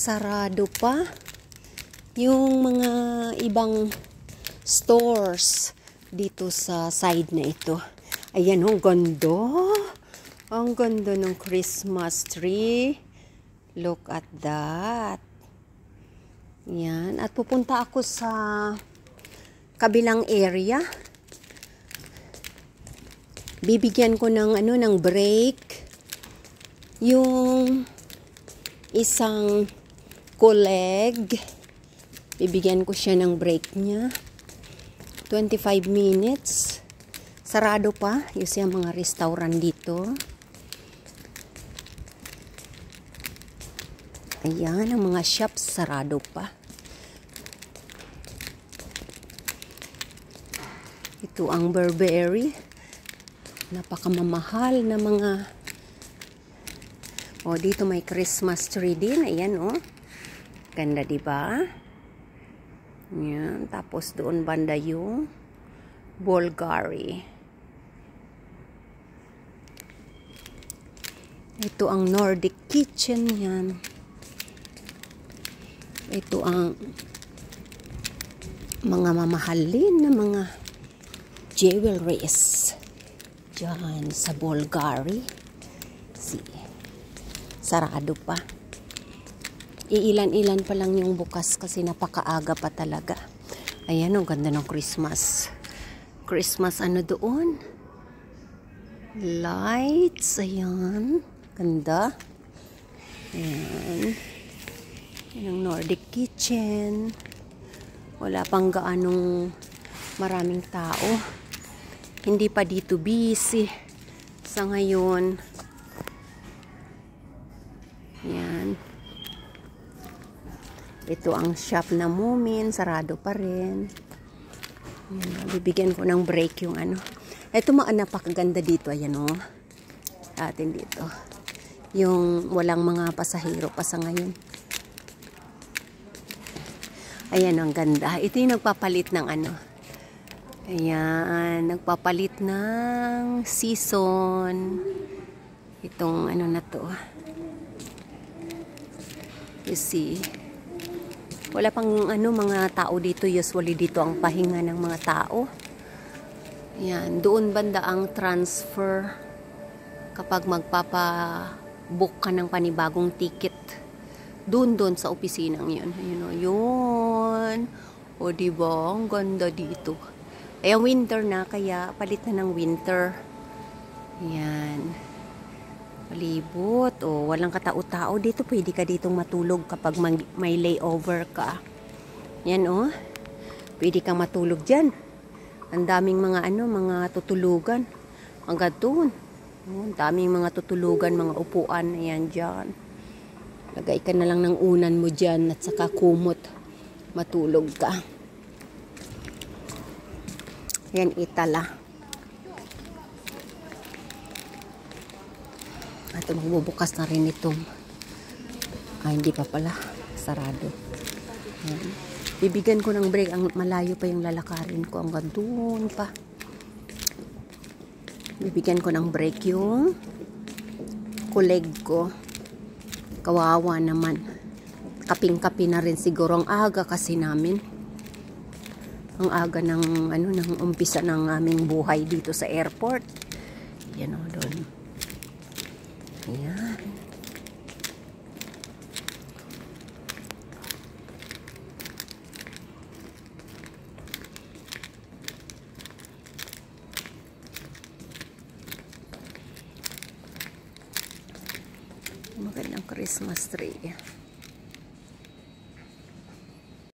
sarado pa yung mga ibang stores dito sa side na ito. Ayan, ang ganda. Ang ganda ng Christmas tree. Look at that. Yan. At pupunta ako sa kabilang area. Bibigyan ko ng ng break yung isang colleague. Bibigyan ko siya ng break niya. 25 minutes. Sarado pa. Yung siya mga restaurant dito. Ayan, ang mga shops sarado pa. Ito ang Burberry. Napakamamahal na mga... O, dito may Christmas tree din. Ayan, o. Ganda, diba? Ayan. Tapos doon banda yung Bulgari. Ito ang Nordic Kitchen. Yan. Ito ang mga mamahalin na mga jewelries. Diyan sa Bulgari. Sarado pa. Iilan-ilan pa lang yung bukas kasi napakaaga pa talaga. Ayan, ang ganda ng Christmas. Christmas ano doon? Lights. Ayan. Ganda. Ayan. Yung Nordic Kitchen. Wala pang gaanong maraming tao. Hindi pa dito busy. Sa ngayon. Yan. Ito ang shop na Moomin. Sarado pa rin. Yan. Bibigyan ko ng break yung Ito napakaganda dito. Ayan o. Atin dito. Yung walang mga pasahero pa sa ngayon. Ayan, ang ganda. Ito yung nagpapalit ng Ayan, nagpapalit ng season. Itong na to. You see. Wala pang mga tao dito. Usually dito ang pahinga ng mga tao. Ayan, doon banda ang transfer kapag magpapa-book ka ng panibagong ticket. Doon sa opisinang yun. Ayun o, yun. O, diba? Ang ganda dito. Ay, winter na, kaya palit na ng winter. Yan. Palibot. O, walang katao-tao dito. Pwede ka ditong matulog kapag may layover ka. Yan, o. Pwede kang matulog dyan. Ang daming mga mga tutulugan. Hanggang doon. Ang daming mga tutulugan, mga upuan. Ayan, dyan. Lagay ka na lang ng unan mo dyan at saka kumot. Matulog ka. Yan, Itala. At magbubukas na rin itong hindi pa pala. Sarado. Yan. Bibigyan ko ng break. Ang malayo pa yung lalakarin ko. Hanggang doon pa. Bibigyan ko ng break yung colleague ko. Kawawa naman. Kaping-kapi na rin siguro ang aga kasi namin. Ang aga ng ng umpisa ng aming buhay dito sa airport. Yan o doon. Yan. Magandang Christmas tree.